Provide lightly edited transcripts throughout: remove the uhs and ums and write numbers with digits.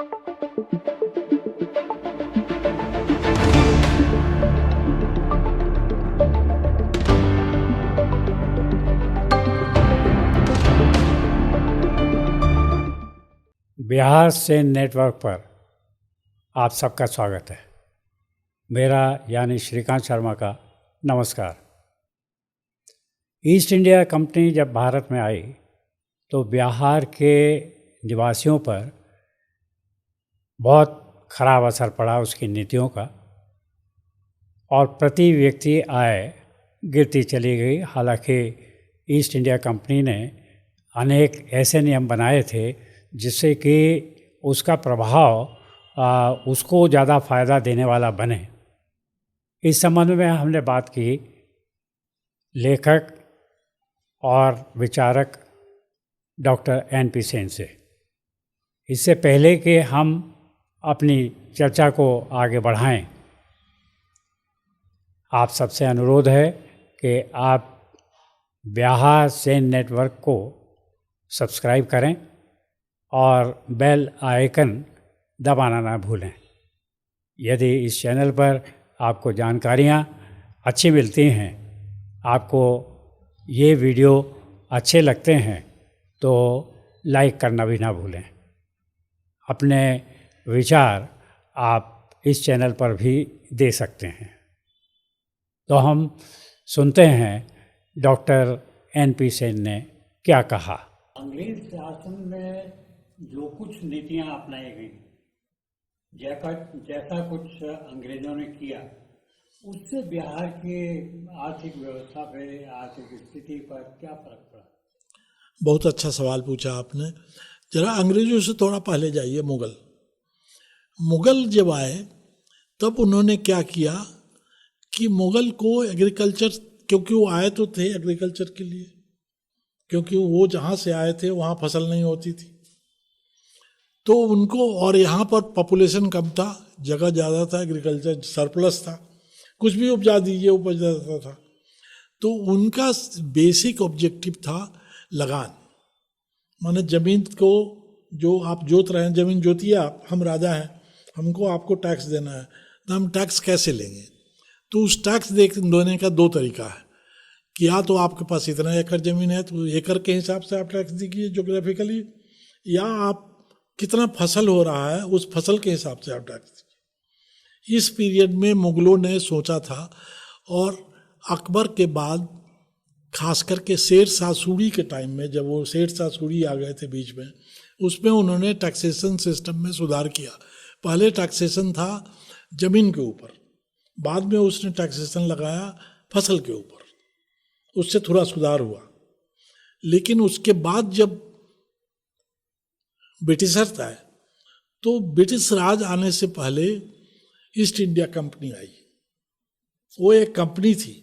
बिहार से नेटवर्क पर आप सबका स्वागत है। मेरा यानी श्रीकांत शर्मा का नमस्कार। ईस्ट इंडिया कंपनी जब भारत में आई तो बिहार के निवासियों पर बहुत खराब असर पड़ा उसकी नीतियों का, और प्रति व्यक्ति आय गिरती चली गई। हालांकि ईस्ट इंडिया कंपनी ने अनेक ऐसे नियम बनाए थे जिससे कि उसका प्रभाव उसको ज़्यादा फ़ायदा देने वाला बने। इस संबंध में हमने बात की लेखक और विचारक डॉक्टर NP सेन से। इससे पहले कि हम अपनी चर्चा को आगे बढ़ाएं, आप सबसे अनुरोध है कि आप बिहार सेन नेटवर्क को सब्सक्राइब करें और बेल आइकन दबाना ना भूलें। यदि इस चैनल पर आपको जानकारियाँ अच्छी मिलती हैं, आपको ये वीडियो अच्छे लगते हैं, तो लाइक करना भी ना भूलें। अपने विचार आप इस चैनल पर भी दे सकते हैं। तो हम सुनते हैं डॉक्टर NP सेन ने क्या कहा। अंग्रेज शासन में जो कुछ नीतियां अपनाई गई, जैसा कुछ अंग्रेजों ने किया, उससे बिहार की आर्थिक व्यवस्था पे, आर्थिक स्थिति पर क्या फर्क पड़ा? बहुत अच्छा सवाल पूछा आपने। जरा अंग्रेजों से थोड़ा पहले जाइए। मुगल जब आए तब उन्होंने क्या किया कि मुगल को एग्रीकल्चर, क्योंकि वो आए तो थे एग्रीकल्चर के लिए, क्योंकि वो जहाँ से आए थे वहाँ फसल नहीं होती थी, तो उनको, और यहाँ पर पॉपुलेशन कम था, जगह ज़्यादा था, एग्रीकल्चर सरप्लस था, कुछ भी उपजा दीजिए उपज जाता था। तो उनका बेसिक ऑब्जेक्टिव था लगान, माने ज़मीन को जो आप जोत रहे हैं, ज़मीन जोतिए आप, हम राजा हैं, हमको आपको टैक्स देना है, तो हम टैक्स कैसे लेंगे? तो उस टैक्स देने का दो तरीका है कि या तो आपके पास इतना एकड़ ज़मीन है तो एकड़ के हिसाब से आप टैक्स दीजिए जोग्राफिकली, या आप कितना फसल हो रहा है उस फसल के हिसाब से आप टैक्स दीजिए। इस पीरियड में मुगलों ने सोचा था, और अकबर के बाद खास करके शेर शाह सूरी के टाइम में, जब वो शेर शाह सूरी आ गए थे बीच में, उसमें उन्होंने टैक्सेशन सिस्टम में सुधार किया। पहले टैक्सेशन था ज़मीन के ऊपर, बाद में उसने टैक्सेशन लगाया फसल के ऊपर, उससे थोड़ा सुधार हुआ। लेकिन उसके बाद जब ब्रिटिशर्स आए, तो ब्रिटिश राज आने से पहले ईस्ट इंडिया कंपनी आई। वो एक कंपनी थी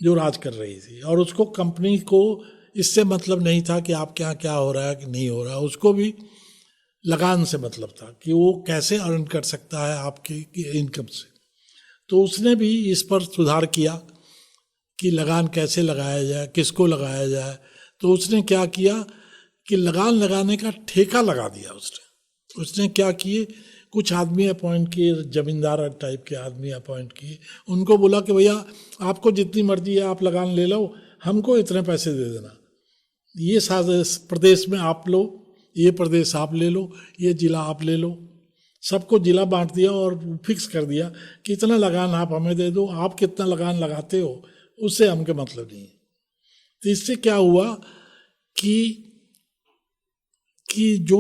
जो राज कर रही थी, और उसको, कंपनी को इससे मतलब नहीं था कि आपके यहाँ क्या हो रहा है कि नहीं हो रहा, उसको भी लगान से मतलब था कि वो कैसे अर्न कर सकता है आपकी इनकम से। तो उसने भी इस पर सुधार किया कि लगान कैसे लगाया जाए, किसको लगाया जाए। तो उसने क्या किया कि लगान लगाने का ठेका लगा दिया। उसने क्या किए, कुछ आदमी अपॉइंट किए, जमींदार टाइप के आदमी अपॉइंट किए, उनको बोला कि भैया आपको जितनी मर्जी है आप लगान ले लो, हमको इतने पैसे दे देना, ये प्रदेश में आप लो, ये प्रदेश आप ले लो, ये जिला आप ले लो। सबको जिला बांट दिया और फिक्स कर दिया कि इतना लगान आप हमें दे दो, आप कितना लगान लगाते हो उससे हमके मतलब नहीं। तो इससे क्या हुआ कि जो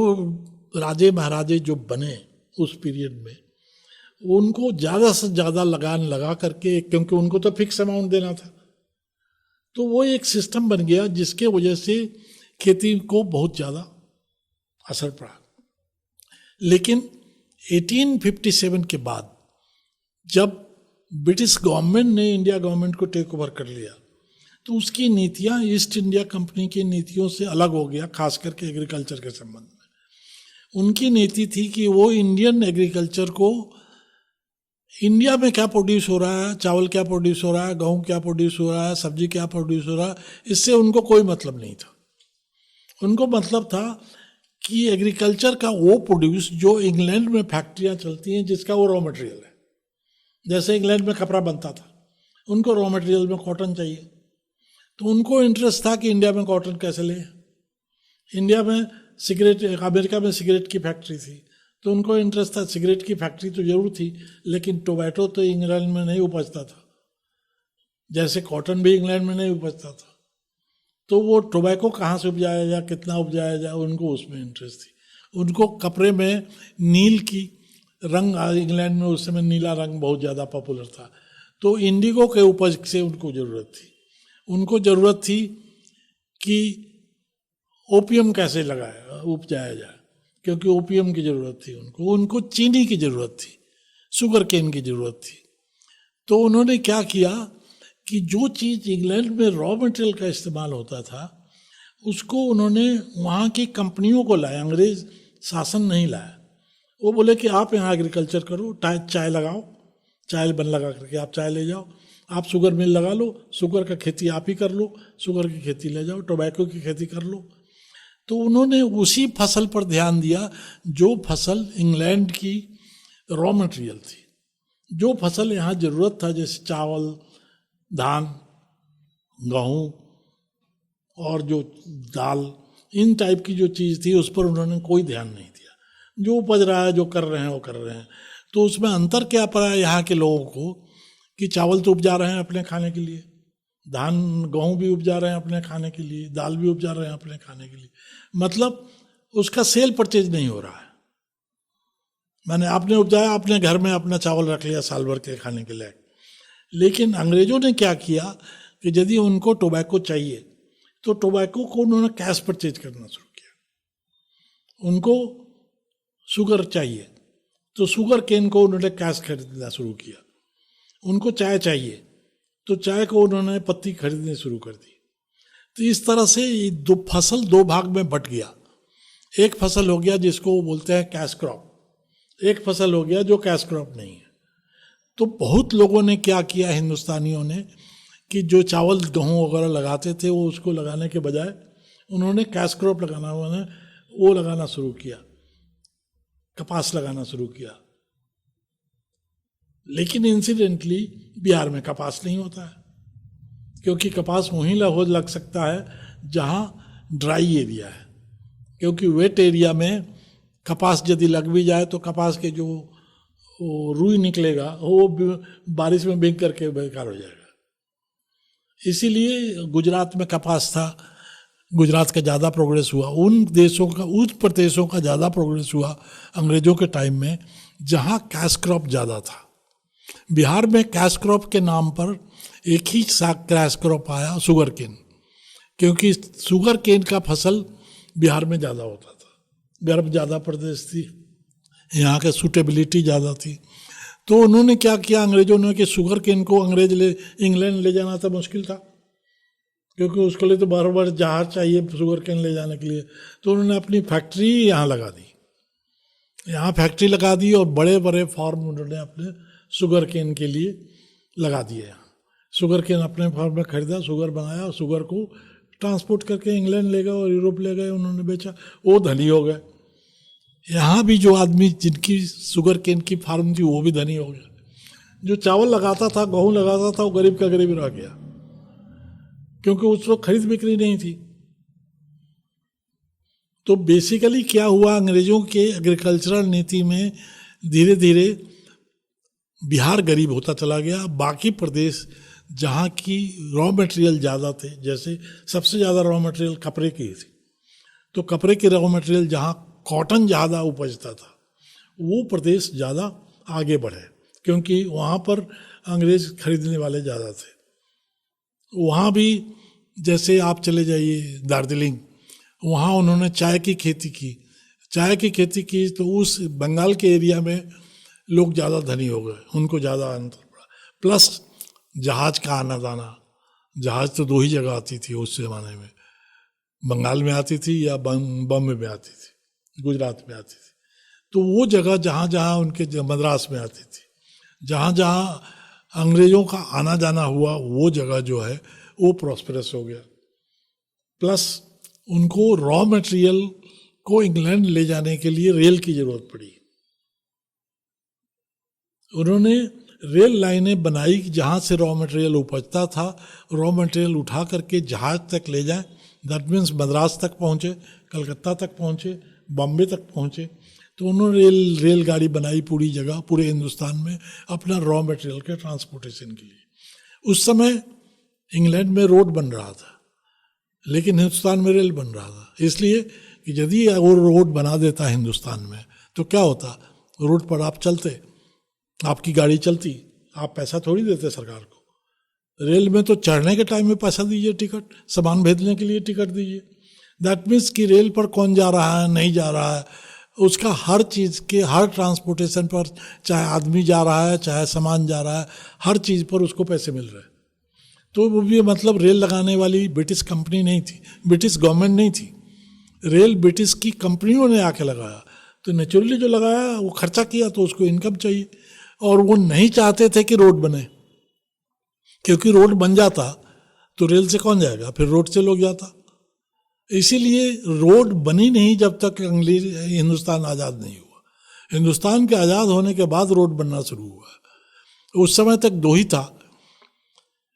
राजे महाराजे जो बने उस पीरियड में, उनको ज़्यादा से ज़्यादा लगान लगा करके, क्योंकि उनको तो फिक्स अमाउंट देना था, तो वो एक सिस्टम बन गया जिसके वजह से खेती को बहुत ज़्यादा असर पड़ा। लेकिन 1857 के बाद जब ब्रिटिश गवर्नमेंट ने इंडिया गवर्नमेंट को टेक ओवर कर लिया, तो उसकी नीतियाँ ईस्ट इंडिया कंपनी की नीतियों से अलग हो गया, खास करके एग्रीकल्चर के संबंध में। उनकी नीति थी कि वो इंडियन एग्रीकल्चर को, इंडिया में क्या प्रोड्यूस हो रहा है, चावल क्या प्रोड्यूस हो रहा है, गेहूँ क्या प्रोड्यूस हो रहा है, सब्जी क्या प्रोड्यूस हो रहा है, इससे उनको कोई मतलब नहीं था। उनको मतलब था कि एग्रीकल्चर का वो प्रोड्यूस जो इंग्लैंड में फैक्ट्रियां चलती हैं जिसका वो रॉ मटेरियल है। जैसे इंग्लैंड में कपड़ा बनता था, उनको रॉ मटेरियल में कॉटन चाहिए, तो उनको इंटरेस्ट था कि इंडिया में कॉटन कैसे ले। इंडिया में सिगरेट, अमेरिका में सिगरेट की फैक्ट्री थी, तो उनको इंटरेस्ट था, सिगरेट की फैक्ट्री तो जरूर थी, लेकिन टोबैको तो इंग्लैंड में नहीं उपजता था, जैसे कॉटन भी इंग्लैंड में नहीं उपजता था। तो वो टोबैको कहाँ से उपजाया जाए, कितना उपजाया जाए, उनको उसमें इंटरेस्ट थी। उनको कपड़े में नील की रंग, इंग्लैंड में उस समय नीला रंग बहुत ज़्यादा पॉपुलर था, तो इंडिगो के उपज से उनको ज़रूरत थी। उनको ज़रूरत थी कि ओपियम कैसे उपजाया जाए, क्योंकि ओपियम की ज़रूरत थी उनको चीनी की ज़रूरत थी, शुगर केन की ज़रूरत थी। तो उन्होंने क्या किया कि जो चीज़ इंग्लैंड में रॉ मटेरियल का इस्तेमाल होता था, उसको उन्होंने वहाँ की कंपनियों को लाया, अंग्रेज शासन नहीं लाया। वो बोले कि आप यहाँ एग्रीकल्चर करो, चाय लगाओ, चाय बन लगा करके आप चाय ले जाओ, आप शुगर मिल लगा लो, शुगर का खेती आप ही कर लो, शुगर की खेती ले जाओ, टोबैको की खेती कर लो। तो उन्होंने उसी फसल पर ध्यान दिया जो फसल इंग्लैंड की रॉ मटेरियल थी, जो फसल यहाँ ज़रूरत था, जैसे चावल, धान, गेहूँ और जो दाल, इन टाइप की जो चीज़ थी उस पर उन्होंने कोई ध्यान नहीं दिया। जो उपज रहा है, जो कर रहे हैं वो कर रहे हैं। तो उसमें अंतर क्या पड़ा यहाँ के लोगों को कि चावल तो उपजा रहे हैं अपने खाने के लिए, धान गेहूँ भी उपजा रहे हैं अपने खाने के लिए, दाल भी उपजा रहे हैं अपने खाने के लिए, मतलब उसका सेल परचेज नहीं हो रहा है। मैंने आपने उपजाया, अपने घर में अपना चावल रख लिया साल भर के खाने के लिए। लेकिन अंग्रेजों ने क्या किया कि यदि उनको टोबैको चाहिए तो टोबैको को उन्होंने कैश परचेज करना शुरू किया। उनको शुगर चाहिए तो शुगर केन को उन्होंने कैश खरीदना शुरू किया। उनको चाय चाहिए तो चाय को उन्होंने पत्ती खरीदनी शुरू कर दी। तो इस तरह से फसल दो भाग में बट गया। एक फसल हो गया जिसको वो बोलते हैं कैश क्रॉप, एक फसल हो गया जो कैश क्रॉप नहीं है। तो बहुत लोगों ने क्या किया, हिंदुस्तानियों ने, कि जो चावल गेहूँ वगैरह लगाते थे वो उसको लगाने के बजाय उन्होंने कैश क्रॉप लगाना शुरू किया, कपास लगाना शुरू किया। लेकिन इंसिडेंटली बिहार में कपास नहीं होता है, क्योंकि कपास वहीं लग सकता है जहाँ ड्राई एरिया है, क्योंकि वेट एरिया में कपास यदि लग भी जाए तो कपास के जो रुई निकलेगा वो बारिश में भीग करके बेकार हो जाएगा। इसीलिए गुजरात में कपास था, गुजरात का ज़्यादा प्रोग्रेस हुआ, उन प्रदेशों का ज़्यादा प्रोग्रेस हुआ अंग्रेजों के टाइम में जहाँ कैश क्रॉप ज़्यादा था। बिहार में कैश क्रॉप के नाम पर एक ही कैश क्रॉप आया, शुगर केन, क्योंकि शुगर केन का फसल बिहार में ज़्यादा होता था, गर्म ज़्यादा प्रदेश थी, यहाँ के सूटेबिलिटी ज़्यादा थी। तो उन्होंने क्या किया अंग्रेजों ने कि शुगर केन को इंग्लैंड ले जाना था मुश्किल था, क्योंकि उसके लिए तो बार बार जहाज चाहिए शुगर केन ले जाने के लिए। तो उन्होंने अपनी फैक्ट्री यहाँ लगा दी, यहाँ फैक्ट्री लगा दी और बड़े बड़े फार्म उन्होंने अपने शुगर केन के लिए लगा दिए। यहाँ शुगर केन अपने फार्म में खरीदा, शुगर बनाया और शुगर को ट्रांसपोर्ट करके इंग्लैंड ले गए और यूरोप ले गए, उन्होंने बेचा, वो धनी हो गए। यहाँ भी जो आदमी जिनकी शुगर केन की फार्म थी वो भी धनी हो गया। जो चावल लगाता था, गेहूँ लगाता था, वो गरीब का गरीब रह गया, क्योंकि उस वक्त खरीद बिक्री नहीं थी। तो बेसिकली क्या हुआ, अंग्रेजों के एग्रीकल्चरल नीति में धीरे धीरे बिहार गरीब होता चला गया। बाकी प्रदेश जहाँ की रॉ मटेरियल ज़्यादा थे, जैसे सबसे ज़्यादा रॉ मटेरियल कपड़े की थी, तो कपड़े की रॉ मटेरियल जहाँ कॉटन ज़्यादा उपजता था, वो प्रदेश ज़्यादा आगे बढ़े, क्योंकि वहाँ पर अंग्रेज खरीदने वाले ज़्यादा थे। वहाँ भी जैसे आप चले जाइए दार्जिलिंग, वहाँ उन्होंने चाय की खेती की तो उस बंगाल के एरिया में लोग ज़्यादा धनी हो गए, उनको ज़्यादा अंतर पड़ा। प्लस जहाज का आना जाना, जहाज तो दो ही जगह आती थी उस ज़माने में, बंगाल में आती थी या बॉम्बे में आती थी, गुजरात में आती थी। तो वो जगह जहाँ जहाँ उनके मद्रास में आती थी, जहाँ जहाँ अंग्रेज़ों का आना जाना हुआ, वो जगह जो है वो प्रॉस्पेरस हो गया। प्लस उनको रॉ मटेरियल को इंग्लैंड ले जाने के लिए रेल की जरूरत पड़ी। उन्होंने रेल लाइनें बनाई जहाँ से रॉ मटेरियल उपजता था, रॉ मटेरियल उठा करके जहाज तक ले जाएं। दैट मीन्स मद्रास तक पहुँचे, कलकत्ता तक पहुँचे, बॉम्बे तक पहुँचे। तो उन्होंने रेलगाड़ी बनाई पूरी जगह, पूरे हिंदुस्तान में अपना रॉ मटेरियल के ट्रांसपोर्टेशन के लिए। उस समय इंग्लैंड में रोड बन रहा था, लेकिन हिंदुस्तान में रेल बन रहा था। इसलिए कि यदि वो रोड बना देता हिंदुस्तान में तो क्या होता, रोड पर आप चलते, आपकी गाड़ी चलती, आप पैसा थोड़ी देते सरकार को। रेल में तो चढ़ने के टाइम में पैसा दीजिए, टिकट, सामान भेजने के लिए टिकट दीजिए। दैट मीन्स कि रेल पर कौन जा रहा है, नहीं जा रहा है, उसका हर चीज़ के, हर ट्रांसपोर्टेशन पर, चाहे आदमी जा रहा है चाहे सामान जा रहा है, हर चीज़ पर उसको पैसे मिल रहे हैं। तो वो भी मतलब रेल लगाने वाली ब्रिटिश कंपनी नहीं थी, ब्रिटिश गवर्नमेंट नहीं थी, रेल ब्रिटिश की कंपनियों ने आके लगाया। तो नेचुरली जो लगाया वो खर्चा किया तो उसको इनकम चाहिए, और वो नहीं चाहते थे कि रोड बने, क्योंकि रोड बन जाता तो रेल से कौन जाएगा, फिर रोड से लोग जाता। इसीलिए रोड बनी नहीं जब तक हिंदुस्तान आज़ाद नहीं हुआ। हिंदुस्तान के आज़ाद होने के बाद रोड बनना शुरू हुआ। उस समय तक दो ही था,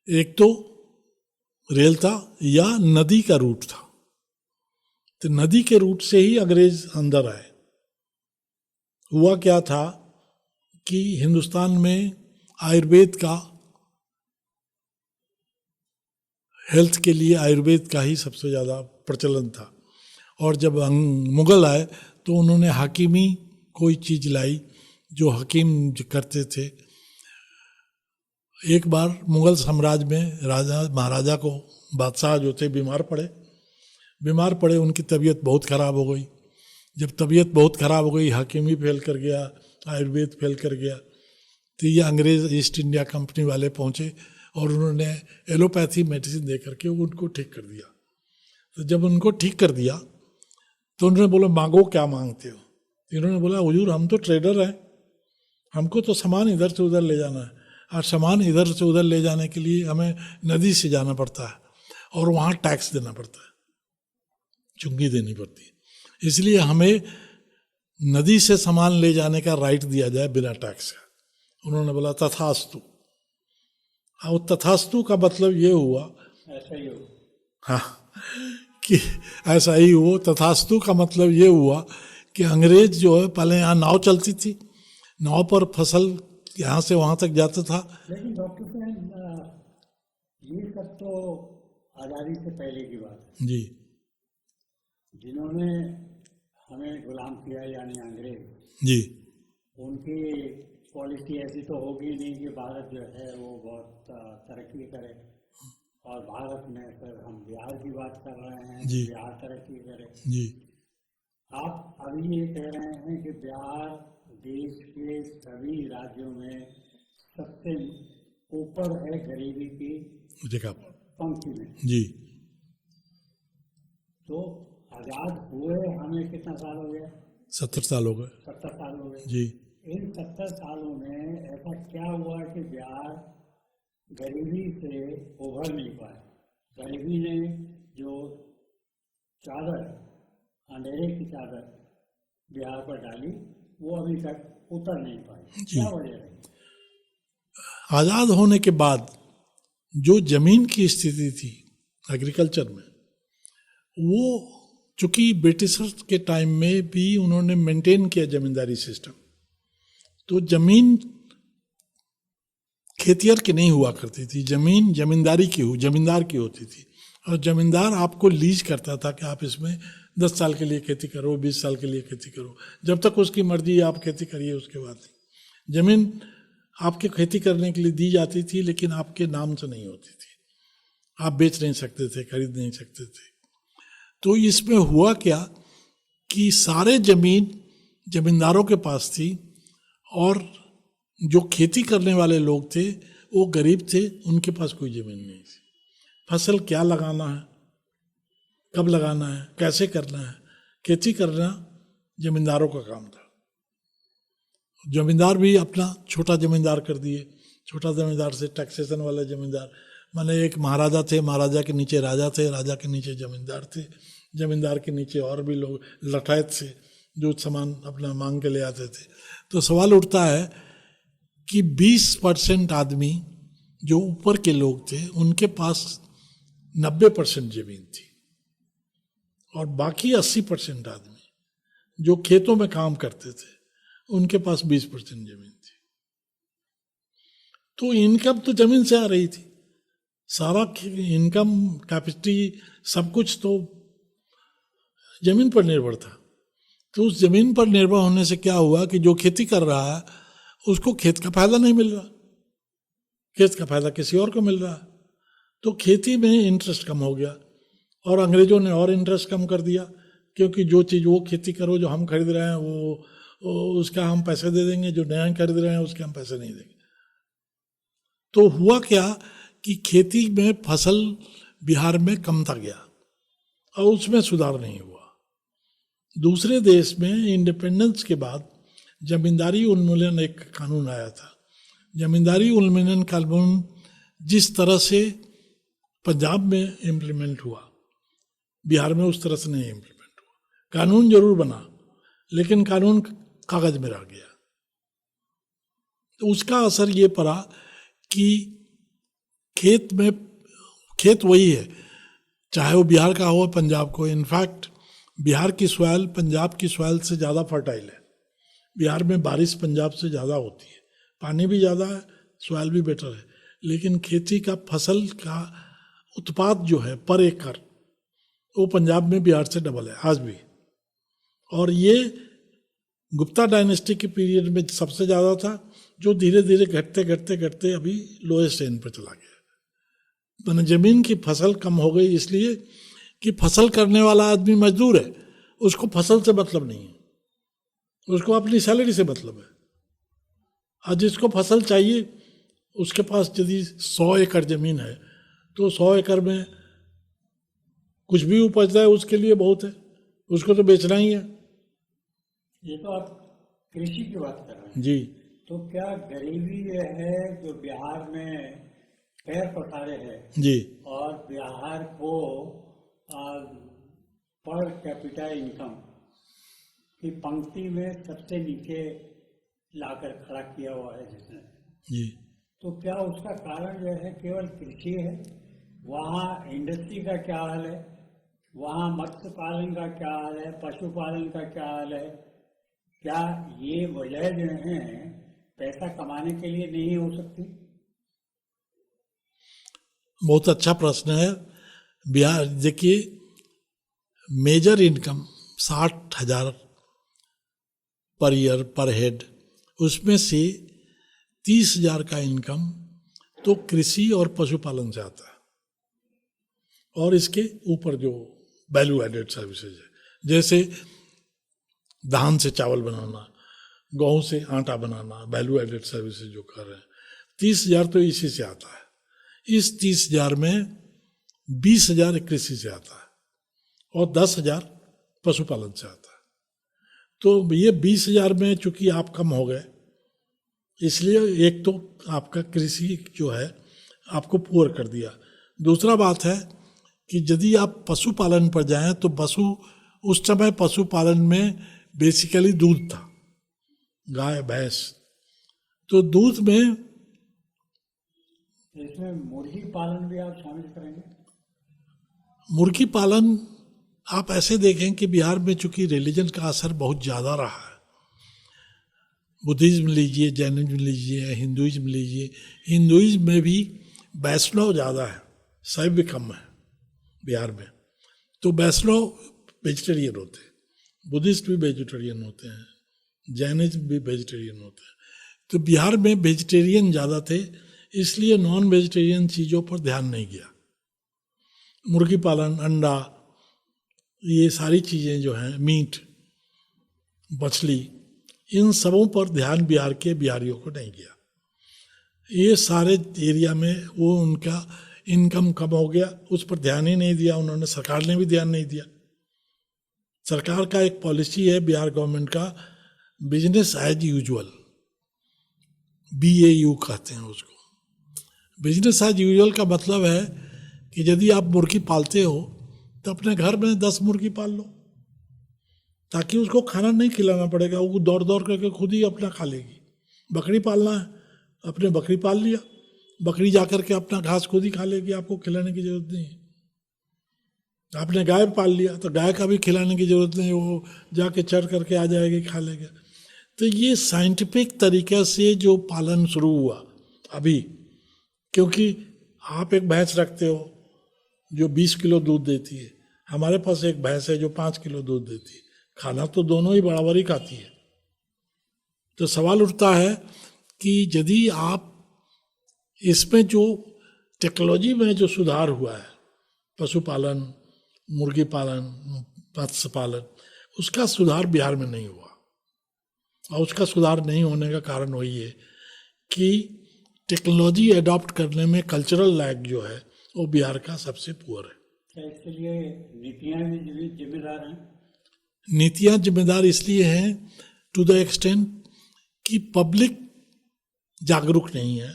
एक तो रेल था या नदी का रूट था। तो नदी के रूट से ही अंग्रेज अंदर आए। हुआ क्या था कि हिंदुस्तान में आयुर्वेद का, हेल्थ के लिए आयुर्वेद का ही सबसे ज़्यादा प्रचलन था। और जब मुग़ल आए तो उन्होंने हकीमी कोई चीज़ लाई जो हकीम करते थे। एक बार मुग़ल साम्राज्य में राजा महाराजा को, बादशाह जो थे, बीमार पड़े, उनकी तबीयत बहुत ख़राब हो गई। जब तबीयत बहुत ख़राब हो गई, हकीमी फेल कर गया, आयुर्वेद फेल कर गया, तो ये अंग्रेज़ ईस्ट इंडिया कंपनी वाले पहुँचे और उन्होंने एलोपैथी मेडिसिन दे करके उनको ठीक कर दिया। तो जब उनको ठीक कर दिया तो उन्होंने बोला मांगो, क्या मांगते हो। तो इन्होंने बोला हुजूर हम तो ट्रेडर हैं, हमको तो सामान इधर से उधर ले जाना है, और सामान इधर से उधर ले जाने के लिए हमें नदी से जाना पड़ता है और वहाँ टैक्स देना पड़ता है, चुंगी देनी पड़ती है। इसलिए हमें नदी से सामान ले जाने का राइट दिया जाए बिना टैक्स का। उन्होंने बोला तथास्तु। और तथास्तु का मतलब ये हुआ, ऐसा ही हो, हाँ, कि ऐसा ही हो। तथास्तु का मतलब ये हुआ कि अंग्रेज जो है, पहले यहाँ नाव चलती थी, नाव पर फसल यहाँ से वहाँ तक जाता था। लेकिन डॉक्टर साहब ये सब तो आज़ादी से पहले की बात है। जी, जिन्होंने हमें गुलाम किया यानी अंग्रेज, जी, उनकी पॉलिसी ऐसी तो होगी नहीं कि भारत जो है वो बहुत तरक्की करे, और भारत में फिर हम बिहार की बात कर रहे हैं, जी, बिहार तरक्की करे। जी, आप अभी ये कह रहे हैं कि बिहार देश के सभी राज्यों में सबसे ऊपर है गरीबी की देखा, पंक्ति में। जी। तो आज़ाद हुए हमें कितना साल हो गया? 70 साल हो गए। 70 साल हो गए। जी। इन 70 सालों में ऐसा क्या हुआ कि बिहार गरीबी से उभर नहीं पाया? गरीबी ने जो चादर, अंधेरे की चादर बिहार पर डाली, वो अभी तक उतर नहीं पाई। क्या वजह है? आज़ाद होने के बाद जो जमीन की स्थिति थी एग्रीकल्चर में, वो चूंकि ब्रिटिशर्स के टाइम में भी उन्होंने मेंटेन किया जमींदारी सिस्टम, तो जमीन खेतियर की नहीं हुआ करती थी, जमीन जमींदार की होती थी। और जमींदार आपको लीज करता था कि आप इसमें 10 साल के लिए खेती करो, 20 साल के लिए खेती करो, जब तक उसकी मर्जी आप खेती करिए, उसके बाद जमीन आपके खेती करने के लिए दी जाती थी, लेकिन आपके नाम से नहीं होती थी, आप बेच नहीं सकते थे, खरीद नहीं सकते थे। तो इसमें हुआ क्या कि सारे जमीन जमींदारों के पास थी, और जो खेती करने वाले लोग थे वो गरीब थे, उनके पास कोई ज़मीन नहीं थी। फसल क्या लगाना है, कब लगाना है, कैसे करना है, खेती करना जमींदारों का काम था। जमींदार भी अपना छोटा जमींदार कर दिए, छोटा जमींदार से टैक्सेशन वाला जमींदार, माने एक महाराजा थे, महाराजा के नीचे राजा थे, राजा के नीचे जमींदार थे, जमींदार के नीचे और भी लोग लठायत से जो सामान अपना मांग के ले आते थे। तो सवाल उठता है कि 20% आदमी जो ऊपर के लोग थे उनके पास 90% जमीन थी और बाकी 80% आदमी जो खेतों में काम करते थे उनके पास 20% जमीन थी। तो इनकम तो जमीन से आ रही थी, सारा इनकम कैपेसिटी सब कुछ तो जमीन पर निर्भर था। तो उस जमीन पर निर्भर होने से क्या हुआ कि जो खेती कर रहा है उसको खेत का फायदा नहीं मिल रहा, खेत का फायदा किसी और को मिल रहा है। तो खेती में इंटरेस्ट कम हो गया और अंग्रेजों ने और इंटरेस्ट कम कर दिया, क्योंकि जो चीज़ वो खेती करो जो हम खरीद रहे हैं वो उसका हम पैसे दे देंगे, जो नया खरीद रहे हैं उसके हम पैसे नहीं देंगे। तो हुआ क्या कि खेती में फसल बिहार में कमता गया और उसमें सुधार नहीं हुआ। दूसरे देश में इंडिपेंडेंस के बाद जमींदारी उन्मूलन एक कानून आया था। जमींदारी उन्मूलन कानून जिस तरह से पंजाब में इम्प्लीमेंट हुआ, बिहार में उस तरह से नहीं इम्प्लीमेंट हुआ। कानून जरूर बना लेकिन कानून कागज में रह गया। तो उसका असर ये पड़ा कि खेत वही है, चाहे वो बिहार का हो पंजाब को। इनफैक्ट बिहार की सॉइल पंजाब की सॉइल से ज़्यादा फर्टाइल है। बिहार में बारिश पंजाब से ज़्यादा होती है, पानी भी ज़्यादा है, सॉइल भी बेटर है, लेकिन खेती का फसल का उत्पाद जो है पर एकड़ वो पंजाब में बिहार से डबल है आज भी। और ये गुप्ता डायनेस्टी के पीरियड में सबसे ज़्यादा था, जो धीरे धीरे घटते घटते घटते अभी लोएस्ट एंड पर चला गया। तो जमीन की फसल कम हो गई इसलिए कि फसल करने वाला आदमी मजदूर है, उसको फसल से मतलब नहीं है, उसको अपनी सैलरी से मतलब है। और जिसको फसल चाहिए उसके पास यदि 100 एकड़ जमीन है तो 100 एकड़ में कुछ भी उपज जाए उसके लिए बहुत है, उसको तो बेचना ही है। ये तो आप कृषि की बात कर रहे हैं जी। तो क्या गरीबी ये है जो बिहार में पैर पसारे है जी। और बिहार को पर कैपिटा इनकम की पंक्ति में सबसे नीचे लाकर खड़ा किया हुआ है जिसने जी। तो क्या उसका कारण जो है केवल कृषि है? वहाँ इंडस्ट्री का क्या हाल है? वहाँ मत्स्य पालन का क्या हाल है? पशुपालन का क्या हाल है? क्या ये वजह जो है पैसा कमाने के लिए नहीं हो सकती? बहुत अच्छा प्रश्न है। बिहार देखिए, मेजर इनकम 60,000 पर ईयर पर हेड, उसमें से 30,000 का इनकम तो कृषि और पशुपालन से आता है, और इसके ऊपर जो वैल्यू एडेड सर्विसेज है, जैसे धान से चावल बनाना, गेहूं से आटा बनाना, वैल्यू एडेड सर्विसेज जो कर रहे हैं, 30,000 तो इसी से आता है। इस 30,000 में 20,000 कृषि से आता है और 10,000 पशुपालन से आता है। तो ये 20,000 में चूंकि आप कम हो गए, इसलिए एक तो आपका कृषि जो है आपको पुअर कर दिया। दूसरा बात है कि यदि आप पशुपालन पर जाएं तो उस समय पशुपालन में बेसिकली दूध था, गाय भैंस। तो दूध में इसमें मुर्गी पालन भी आप शामिल करेंगे? मुर्गी पालन आप ऐसे देखें कि बिहार में चूंकि रिलीजन का असर बहुत ज़्यादा रहा है, बुद्धिज्म लीजिए, जैनिज्म लीजिए, हिंदुइज्म लीजिए, हिंदुइज्म में भी वैष्णव ज़्यादा है, शैव कम है बिहार में। तो वैष्णव वेजिटेरियन होते हैं, बुद्धिस्ट भी वेजिटेरियन होते हैं, जैनिज्म भी वेजिटेरियन होते हैं। तो बिहार में वेजिटेरियन ज़्यादा थे, इसलिए नॉन वेजिटेरियन चीज़ों पर ध्यान नहीं गया। मुर्गी पालन, अंडा, ये सारी चीज़ें जो हैं, मीट, मछली, इन सबों पर ध्यान बिहार के बिहारियों को नहीं गया। ये सारे एरिया में वो उनका इनकम कम हो गया, उस पर ध्यान ही नहीं दिया उन्होंने, सरकार ने भी ध्यान नहीं दिया। सरकार का एक पॉलिसी है बिहार गवर्नमेंट का, बिजनेस एज यूजुअल, BAU कहते हैं उसको। बिजनेस एज यूजुअल का मतलब है कि यदि आप मुर्गी पालते हो तो अपने घर में 10 मुर्गी पाल लो, ताकि उसको खाना नहीं खिलाना पड़ेगा, वो दौड़ दौड़ करके खुद ही अपना खा लेगी। बकरी पालना है, अपने बकरी पाल लिया, बकरी जा करके अपना घास खुद ही खा लेगी, आपको खिलाने की जरूरत नहीं है। आपने गाय पाल लिया तो गाय का भी खिलाने की जरूरत नहीं, वो जाके चर करके आ जाएगी, खा लेगा। तो ये साइंटिफिक तरीके से जो पालन शुरू हुआ अभी, क्योंकि आप एक भैंस रखते हो जो 20 किलो दूध देती है, हमारे पास एक भैंस है जो 5 किलो दूध देती है, खाना तो दोनों ही बराबर ही खाती है। तो सवाल उठता है कि यदि आप इसमें जो टेक्नोलॉजी में जो सुधार हुआ है, पशुपालन, मुर्गी पालन, मत्स्य पालन, उसका सुधार बिहार में नहीं हुआ। और उसका सुधार नहीं होने का कारण वही है कि टेक्नोलॉजी अडॉप्ट करने में कल्चरल लैग जो है वो बिहार का सबसे पुअर है। क्या इसके लिए नीतियाँ भी जिम्मेदार हैं? नीतियाँ जिम्मेदार इसलिए हैं टू द एक्सटेंट कि पब्लिक जागरूक नहीं है,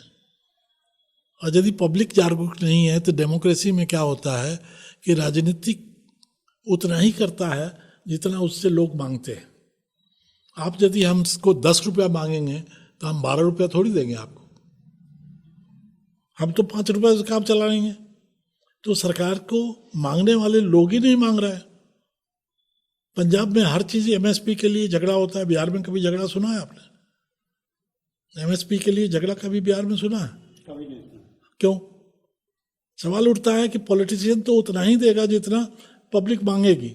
और यदि पब्लिक जागरूक नहीं है तो डेमोक्रेसी में क्या होता है कि राजनीतिक उतना ही करता है जितना उससे लोग मांगते हैं। आप यदि हमको 10 रुपया मांगेंगे तो हम 12 रुपया थोड़ी देंगे आपको, हम तो 5 रुपये से काम चला लेंगे। तो सरकार को मांगने वाले लोग ही नहीं मांग रहे हैं। पंजाब में हर चीज एमएसपी के लिए झगड़ा होता है, बिहार में कभी झगड़ा सुना है आपने? एमएसपी के लिए झगड़ा कभी बिहार में सुना है? कभी नहीं सुना। क्यों? सवाल उठता है कि पॉलिटिशियन तो उतना ही देगा जितना पब्लिक मांगेगी।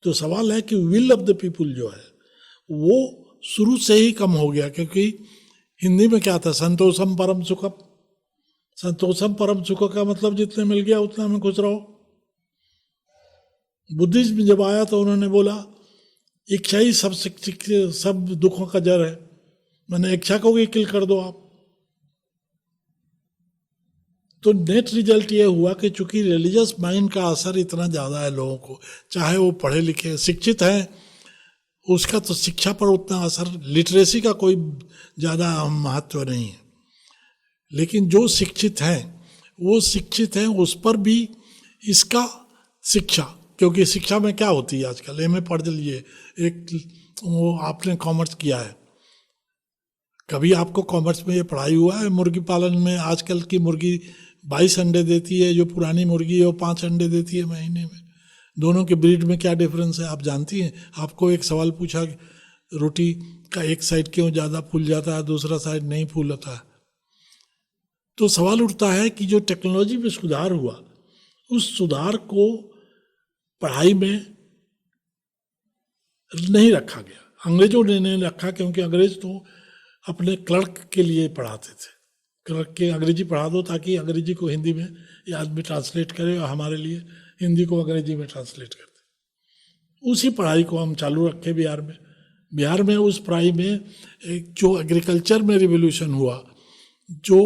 तो सवाल है कि विल ऑफ द पीपुल जो है वो शुरू से ही कम हो गया, क्योंकि हिंदी में क्या था, संतोषम परम सुखम। संतोषम परम सुख का मतलब जितने मिल गया उतना में खुश रहो। बुद्धिज्म जब आया तो उन्होंने बोला इच्छा ही सब दुखों का जड़ है, मैंने इच्छा को भी किल कर दो आप। तो नेट रिजल्ट ये हुआ कि चूंकि रिलीजियस माइंड का असर इतना ज़्यादा है लोगों को, चाहे वो पढ़े लिखे शिक्षित हैं, उसका तो शिक्षा पर उतना असर, लिटरेसी का कोई ज़्यादा महत्व नहीं है, लेकिन जो शिक्षित हैं वो शिक्षित हैं उस पर भी इसका शिक्षा, क्योंकि शिक्षा में क्या होती है आजकल, एमए पढ़ लिए, एक वो आपने कॉमर्स किया है, कभी आपको कॉमर्स में ये पढ़ाई हुआ है मुर्गी पालन में आजकल की मुर्गी 22 अंडे देती है, जो पुरानी मुर्गी है वो 5 अंडे देती है महीने में। दोनों के ब्रीड में क्या डिफरेंस है आप जानती हैं? आपको एक सवाल पूछा रोटी का एक साइड क्यों ज़्यादा फूल जाता है, दूसरा साइड नहीं फूलता है। तो सवाल उठता है कि जो टेक्नोलॉजी में सुधार हुआ, उस सुधार को पढ़ाई में नहीं रखा गया, अंग्रेजों ने नहीं रखा, क्योंकि अंग्रेज तो अपने क्लर्क के लिए पढ़ाते थे, क्लर्क के अंग्रेजी पढ़ा दो ताकि अंग्रेजी को हिंदी में ये आदमी ट्रांसलेट करे, और हमारे लिए हिंदी को अंग्रेजी में ट्रांसलेट कर दे। उसी पढ़ाई को हम चालू रखे बिहार में। बिहार में उस पढ़ाई में एक जो एग्रीकल्चर में रिवोल्यूशन हुआ, जो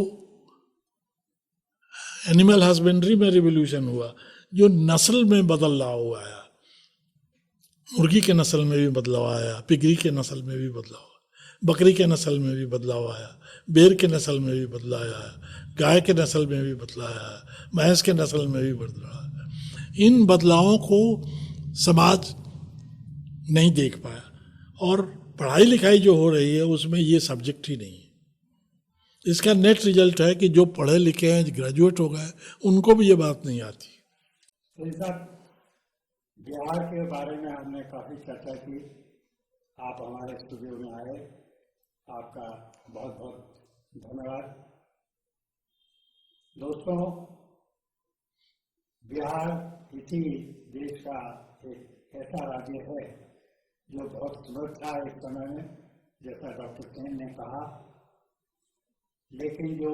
एनिमल हस्बेंड्री में रिवोल्यूशन हुआ, जो नस्ल में बदलाव आया, मुर्गी के नस्ल में भी बदलाव आया, पिगरी के नस्ल में भी बदलाव, बकरी के नस्ल में भी बदलाव आया, बेर के नस्ल में भी बदलाव आया, गाय के नस्ल में भी बदलाव आया, भैंस के नस्ल में भी बदलाव आया। इन बदलावों को समाज नहीं देख पाया, और पढ़ाई लिखाई जो हो रही है उसमें ये सब्जेक्ट ही नहीं है। इसका नेट रिजल्ट है कि जो पढ़े लिखे हैं, ग्रेजुएट हो गए, उनको भी ये बात नहीं आती। तो इस बिहार के बारे में हमने काफ़ी चर्चा की, आप हमारे स्टूडियो में आए, आपका बहुत बहुत धन्यवाद। दोस्तों, बिहार इसी देश का एक ऐसा राज्य है जो बहुत समृद्ध था इस समय में, जैसा डॉक्टर सेन ने कहा, लेकिन जो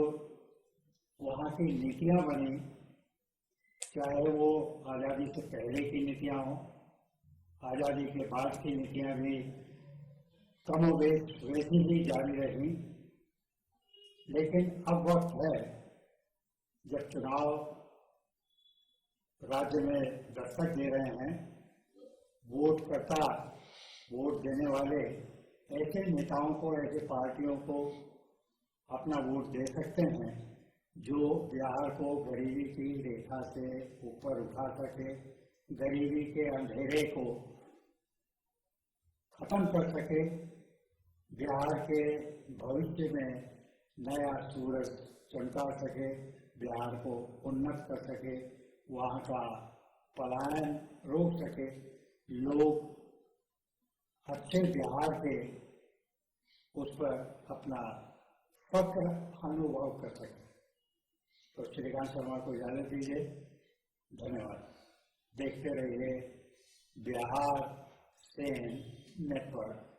वहाँ की नीतियाँ बनी, चाहे वो आज़ादी से पहले की नीतियाँ हों, आज़ादी के बाद की नीतियाँ भी कमोबेश वैसी ही जारी रही, लेकिन अब वक्त है जब चुनाव राज्य में दस्तक दे रहे हैं, वोटकर्ता, वोट देने वाले ऐसे नेताओं को, ऐसे पार्टियों को अपना वोट दे सकते हैं जो बिहार को गरीबी की रेखा से ऊपर उठा सके, गरीबी के अंधेरे को खत्म कर सके, बिहार के भविष्य में नया सूरज चमका सके, बिहार को उन्नत कर सके, वहाँ का पलायन रोक सके, लोग अच्छे बिहार के उस पर अपना फक्र अनुभव कर सके। तो श्रीकांत शर्मा को इजाजत दीजिए। धन्यवाद। देखते रहिए बिहार सेन नेटवर्क।